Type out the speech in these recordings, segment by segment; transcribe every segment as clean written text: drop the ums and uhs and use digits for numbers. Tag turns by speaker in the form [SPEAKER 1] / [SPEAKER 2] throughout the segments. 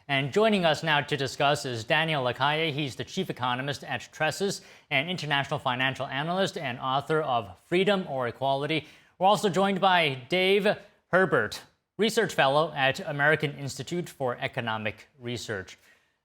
[SPEAKER 1] And joining us now to discuss is Daniel Lacalle. He's the Chief Economist at Tressis, an International Financial Analyst and author of Freedom or Equality. We're also joined by Dave Hebert, Research Fellow at American Institute for Economic Research.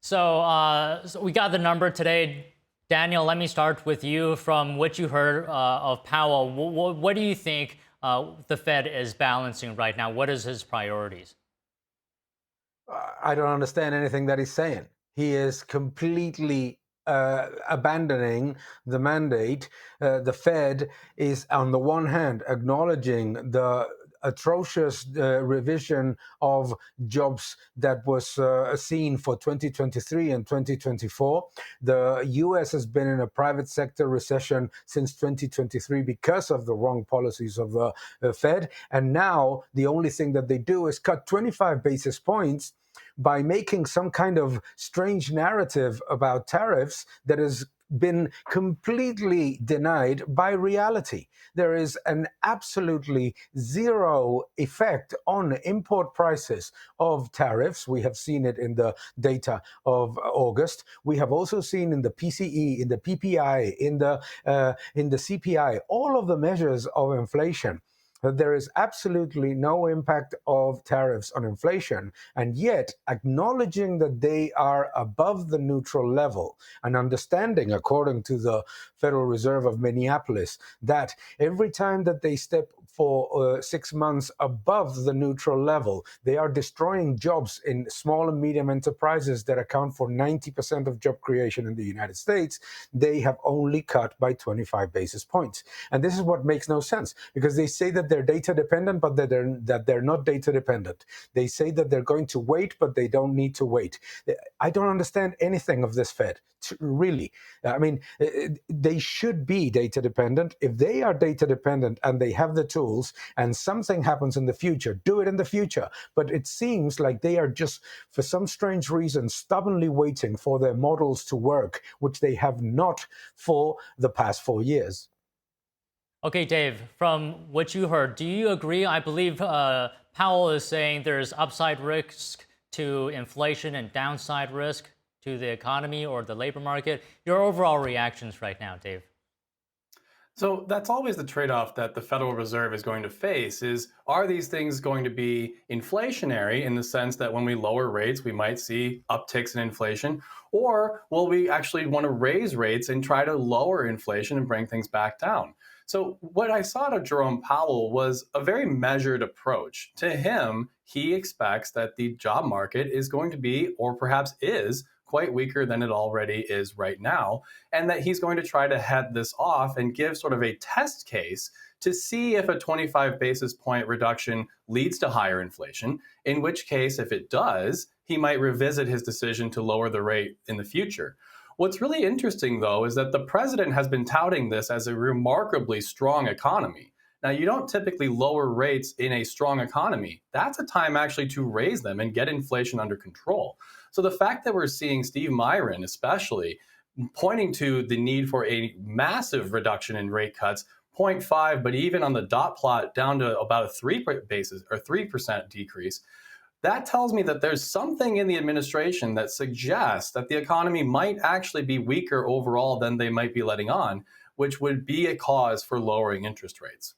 [SPEAKER 1] So we got the number today. Daniel, let me start with you. From what you heard of Powell, what do you think the Fed is balancing right now? What is his priorities?
[SPEAKER 2] I don't understand anything that he's saying. He is completely abandoning the mandate. The Fed is, on the one hand, acknowledging the atrocious revision of jobs that was seen for 2023 and 2024. The U.S. has been in a private sector recession since 2023 because of the wrong policies of the Fed. And now the only thing that they do is cut 25 basis points by making some kind of strange narrative about tariffs that has been completely denied by reality. There is an absolutely zero effect on import prices of tariffs. We have seen it in the data of August. We have also seen in the PCE, in the PPI, in the CPI, all of the measures of inflation. There is absolutely no impact of tariffs on inflation, and yet acknowledging that they are above the neutral level and understanding, according to the Federal Reserve of Minneapolis, that every time that they step for 6 months above the neutral level, they are destroying jobs in small and medium enterprises that account for 90% of job creation in the United States. They have only cut by 25 basis points. And this is what makes no sense, because they say that they're data dependent, but that they're not data dependent. They say that they're going to wait, but they don't need to wait. I don't understand anything of this Fed, really. I mean, they should be data dependent. If they are data dependent and they have the tools and something happens in the future, do it in the future. But it seems like they are just, for some strange reason, stubbornly waiting for their models to work, which they have not for the past 4 years.
[SPEAKER 1] Okay, Dave, from what you heard, do you agree? I believe Powell is saying there's upside risk to inflation and downside risk to the economy or the labor market. Your overall reactions right now, Dave?
[SPEAKER 3] So that's always the trade-off that the Federal Reserve is going to face is, are these things going to be inflationary in the sense that when we lower rates, we might see upticks in inflation, or will we actually want to raise rates and try to lower inflation and bring things back down? So what I saw to Jerome Powell was a very measured approach. To him, he expects that the job market is going to be, or perhaps is, quite weaker than it already is right now, and that he's going to try to head this off and give sort of a test case to see if a 25 basis point reduction leads to higher inflation, in which case, if it does, he might revisit his decision to lower the rate in the future. What's really interesting, though, is that the president has been touting this as a remarkably strong economy. Now, you don't typically lower rates in a strong economy. That's a time actually to raise them and get inflation under control. So the fact that we're seeing Steve Myron, especially, pointing to the need for a massive reduction in rate cuts, 0.5, but even on the dot plot down to about a 3% decrease, that tells me that there's something in the administration that suggests that the economy might actually be weaker overall than they might be letting on, which would be a cause for lowering interest rates.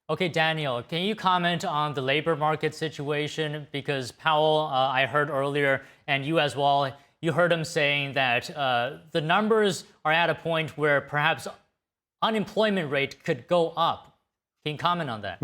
[SPEAKER 1] Okay, Daniel, can you comment on the labor market situation? Because Powell, I heard earlier, and you as well, you heard him saying that the numbers are at a point where perhaps unemployment rate could go up. Can you comment on that?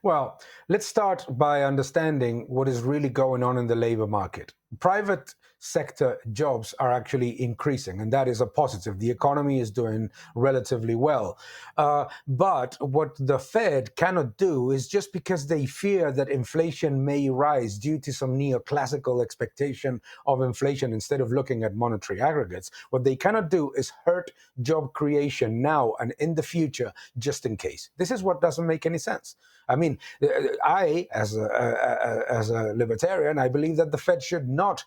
[SPEAKER 2] Well, let's start by understanding what is really going on in the labor market. Private sector jobs are actually increasing, and that is a positive. The economy is doing relatively well. But what the Fed cannot do is, just because they fear that inflation may rise due to some neoclassical expectation of inflation instead of looking at monetary aggregates, what they cannot do is hurt job creation now and in the future just in case. This is what doesn't make any sense. I mean, I, as a libertarian, I believe that the Fed should not not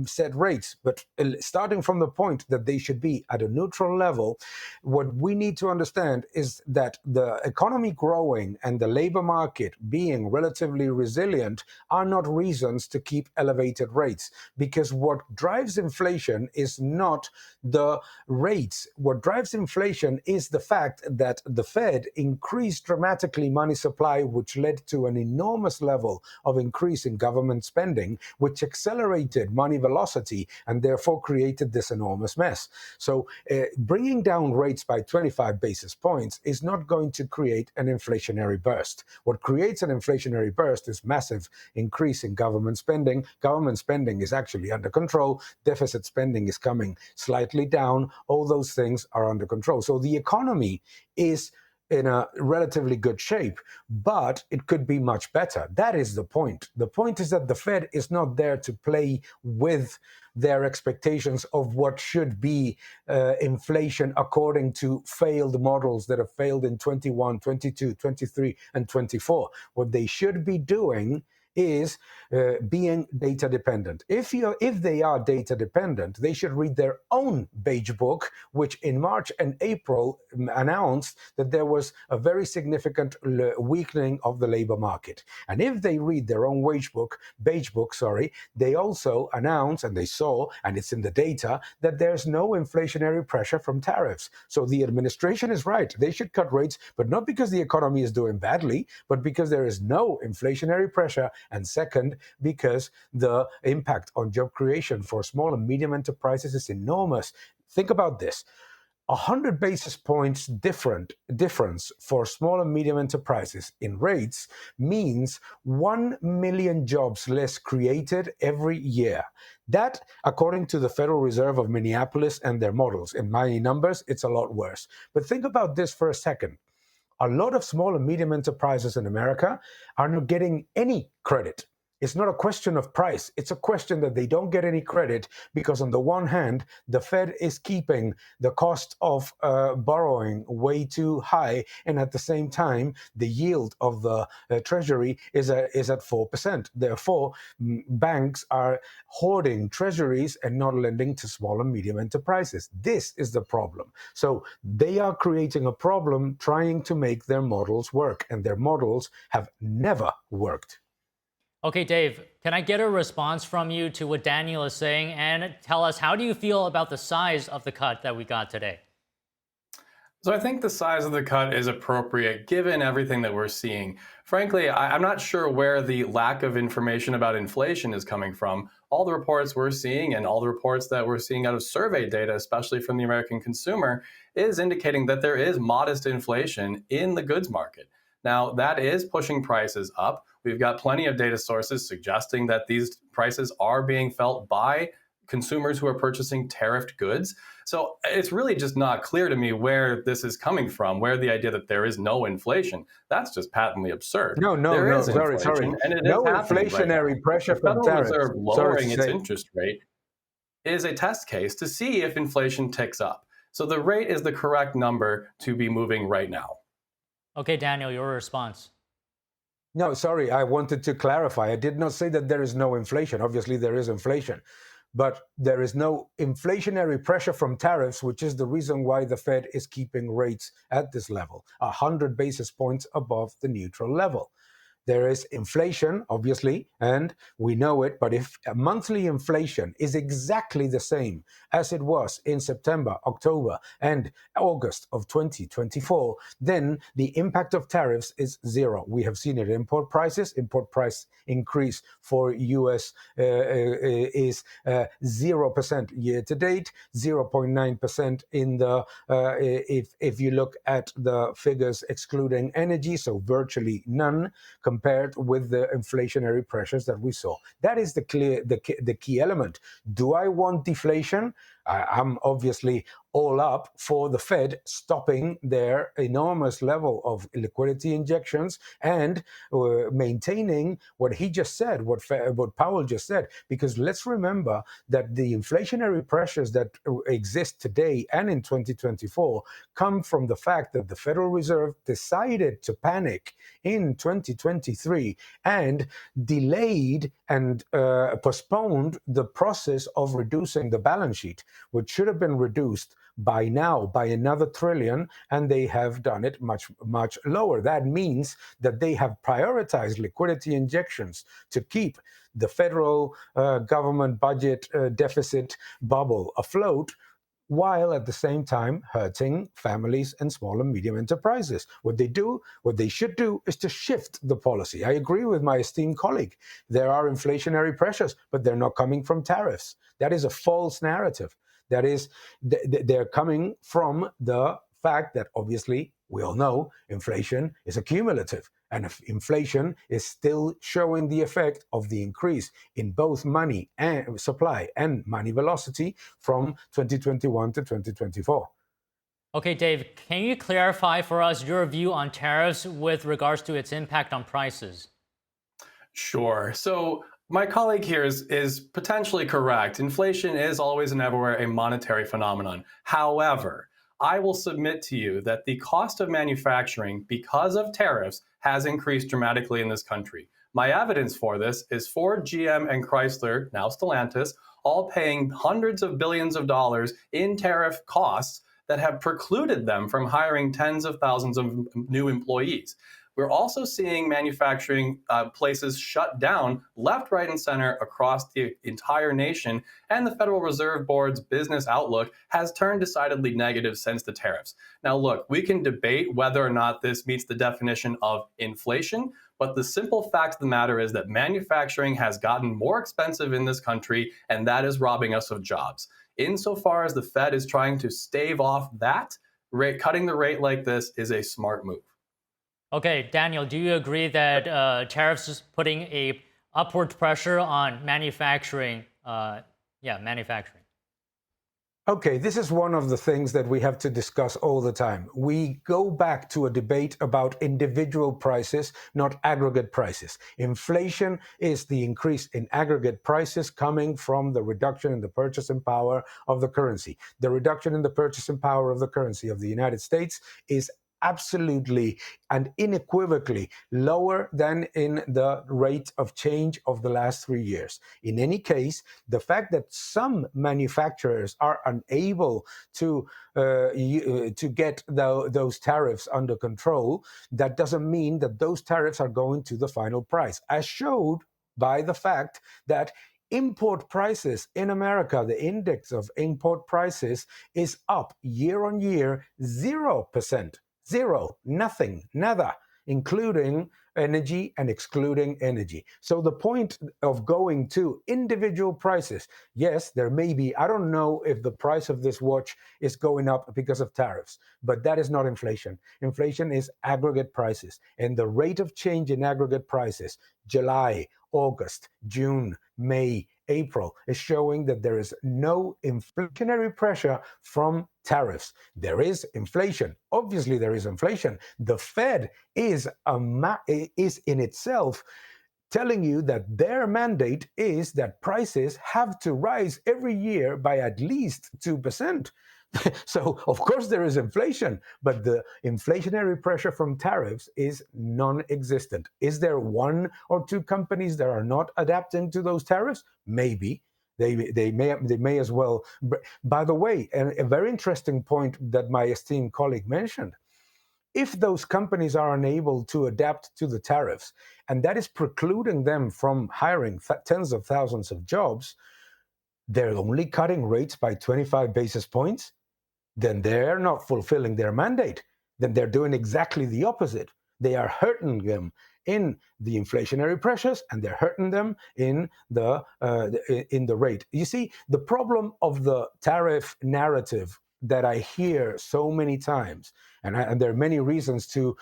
[SPEAKER 2] set rates, but starting from the point that they should be at a neutral level, what we need to understand is that the economy growing and the labor market being relatively resilient are not reasons to keep elevated rates, because what drives inflation is not the rates. What drives inflation is the fact that the Fed increased dramatically money supply, which led to an enormous level of increase in government spending, which accelerated money velocity and therefore created this enormous mess. So bringing down rates by 25 basis points is not going to create an inflationary burst. What creates an inflationary burst is massive increase in government spending. Government spending is actually under control. Deficit spending is coming slightly down. All those things are under control. So the economy is in a relatively good shape, but it could be much better. That is the point. The point is that the Fed is not there to play with their expectations of what should be inflation according to failed models that have failed in 21, 22, 23, and 24. What they should be doing is being data dependent. If they are data dependent, they should read their own beige book, which in March and April announced that there was a very significant weakening of the labor market. And if they read their own beige book, they also announced, and they saw, and it's in the data, that there's no inflationary pressure from tariffs. So the administration is right. They should cut rates, but not because the economy is doing badly, but because there is no inflationary pressure. And second, because the impact on job creation for small and medium enterprises is enormous. Think about this. 100 basis points difference for small and medium enterprises in rates means 1 million jobs less created every year. That, according to the Federal Reserve of Minneapolis and their models, in my numbers, it's a lot worse. But think about this for a second. A lot of small and medium enterprises in America are not getting any credit. It's not a question of price. It's a question that they don't get any credit because, on the one hand, the Fed is keeping the cost of borrowing way too high, and at the same time, the yield of the Treasury is at 4%. Therefore, banks are hoarding treasuries and not lending to small and medium enterprises. This is the problem. So they are creating a problem trying to make their models work, and their models have never worked.
[SPEAKER 1] Okay, Dave, can I get a response from you to what Daniel is saying, and tell us, how do you feel about the size of the cut that we got today?
[SPEAKER 3] So I think the size of the cut is appropriate given everything that we're seeing. Frankly, I'm not sure where the lack of information about inflation is coming from. All the reports we're seeing and all the reports that we're seeing out of survey data, especially from the American consumer, is indicating that there is modest inflation in the goods market. Now, that is pushing prices up. We've got plenty of data sources suggesting that these prices are being felt by consumers who are purchasing tariffed goods. So it's really just not clear to me where this is coming from, where the idea that there is no inflation. That's just patently absurd.
[SPEAKER 2] No, sorry.
[SPEAKER 3] And it
[SPEAKER 2] no
[SPEAKER 3] is
[SPEAKER 2] inflationary
[SPEAKER 3] right
[SPEAKER 2] pressure
[SPEAKER 3] the
[SPEAKER 2] from
[SPEAKER 3] Federal
[SPEAKER 2] tariffs.
[SPEAKER 3] Reserve lowering its interest rate is a test case to see if inflation ticks up. So the rate is the correct number to be moving right now.
[SPEAKER 1] Okay, Daniel, your response.
[SPEAKER 2] No, sorry, I wanted to clarify. I did not say that there is no inflation. Obviously, there is inflation. But there is no inflationary pressure from tariffs, which is the reason why the Fed is keeping rates at this level, 100 basis points above the neutral level. There is inflation, obviously, and we know it, but if monthly inflation is exactly the same as it was in September, October, and August of 2024, then the impact of tariffs is zero. We have seen it in import prices. Import price increase for US is 0% year to date, 0.9% in the, if you look at the figures excluding energy, so virtually none, compared with the inflationary pressures that we saw. That is the key element. Do I want deflation? I'm obviously all up for the Fed stopping their enormous level of liquidity injections and maintaining what he just said, what Powell just said. Because let's remember that the inflationary pressures that exist today and in 2024 come from the fact that the Federal Reserve decided to panic in 2023 and delayed and postponed the process of reducing the balance sheet, which should have been reduced by now by another trillion, and they have done it much, much lower. That means that they have prioritized liquidity injections to keep the federal government budget deficit bubble afloat, while at the same time hurting families and small and medium enterprises. What they should do is to shift the policy. I agree with my esteemed colleague. There are inflationary pressures, but they're not coming from tariffs. That is a false narrative. That is, they're coming from the fact that obviously we all know inflation is accumulative. And if inflation is still showing the effect of the increase in both money and supply and money velocity from 2021 to 2024.
[SPEAKER 1] Okay, Dave, can you clarify for us your view on tariffs with regards to its impact on prices?
[SPEAKER 3] Sure. So my colleague here is potentially correct. Inflation is always and everywhere a monetary phenomenon. However, I will submit to you that the cost of manufacturing, because of tariffs, has increased dramatically in this country. My evidence for this is Ford, GM, and Chrysler, now Stellantis, all paying hundreds of billions of dollars in tariff costs that have precluded them from hiring tens of thousands of new employees. We're also seeing manufacturing places shut down left, right, and center across the entire nation, and the Federal Reserve Board's business outlook has turned decidedly negative since the tariffs. Now, look, we can debate whether or not this meets the definition of inflation, but the simple fact of the matter is that manufacturing has gotten more expensive in this country, and that is robbing us of jobs. Insofar as the Fed is trying to stave off that, cutting the rate like this is a smart move.
[SPEAKER 1] Okay, Daniel, do you agree that tariffs is putting a upward pressure on manufacturing? Manufacturing.
[SPEAKER 2] Okay, this is one of the things that we have to discuss all the time. We go back to a debate about individual prices, not aggregate prices. Inflation is the increase in aggregate prices coming from the reduction in the purchasing power of the currency. The reduction in the purchasing power of the currency of the United States is absolutely and unequivocally lower than in the rate of change of the last 3 years. In any case, the fact that some manufacturers are unable to get those tariffs under control, that doesn't mean that those tariffs are going to the final price, as showed by the fact that import prices in America, the index of import prices, is up year on year 0%. Zero, nothing, nada, including energy and excluding energy. So the point of going to individual prices, yes, there may be, I don't know if the price of this watch is going up because of tariffs, but that is not inflation. Inflation is aggregate prices. And the rate of change in aggregate prices, July, August, June, May, April, is showing that there is no inflationary pressure from tariffs. There is inflation. Obviously, there is inflation. The Fed is in itself telling you that their mandate is that prices have to rise every year by at least 2%. So, of course, there is inflation, but the inflationary pressure from tariffs is non-existent. Is there one or two companies that are not adapting to those tariffs? Maybe. They may as well. By the way, a very interesting point that my esteemed colleague mentioned. If those companies are unable to adapt to the tariffs, and that is precluding them from hiring tens of thousands of jobs, they're only cutting rates by 25 basis points, then they're not fulfilling their mandate. Then they're doing exactly the opposite. They are hurting them in the inflationary pressures, and they're hurting them in the rate. You see, the problem of the tariff narrative that I hear so many times, and there are many reasons to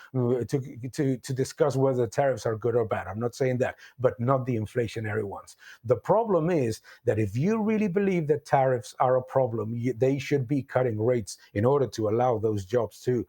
[SPEAKER 2] discuss whether tariffs are good or bad. I'm not saying that, but not the inflationary ones. The problem is that if you really believe that tariffs are a problem, they should be cutting rates in order to allow those jobs to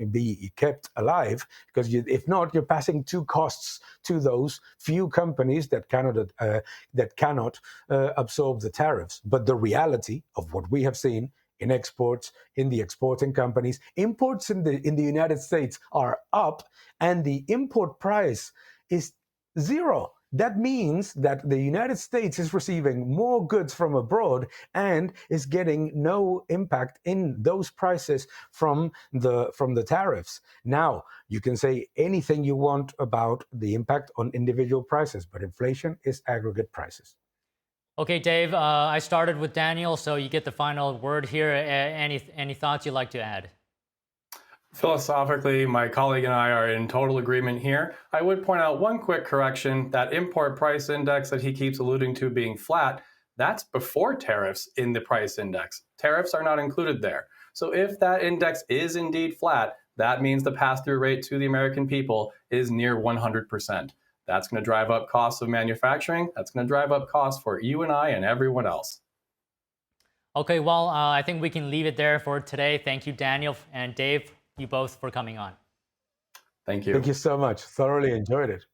[SPEAKER 2] be kept alive. Because if not, you're passing two costs to those few companies that cannot absorb the tariffs. But the reality of what we have seen in exports, in the exporting companies, imports in the United States are up, and the import price is zero. That means that the United States is receiving more goods from abroad and is getting no impact in those prices from the tariffs. Now, you can say anything you want about the impact on individual prices, but inflation is aggregate prices.
[SPEAKER 1] Okay, Dave, I started with Daniel, so you get the final word here. Any thoughts you'd like to add?
[SPEAKER 3] Philosophically, my colleague and I are in total agreement here. I would point out one quick correction. That import price index that he keeps alluding to being flat, that's before tariffs in the price index. Tariffs are not included there. So if that index is indeed flat, that means the pass-through rate to the American people is near 100%. That's going to drive up costs of manufacturing. That's going to drive up costs for you and I and everyone else.
[SPEAKER 1] Okay, well, I think we can leave it there for today. Thank you, Daniel and Dave, you both, for coming on.
[SPEAKER 3] Thank you.
[SPEAKER 2] Thank you so much. Thoroughly enjoyed it.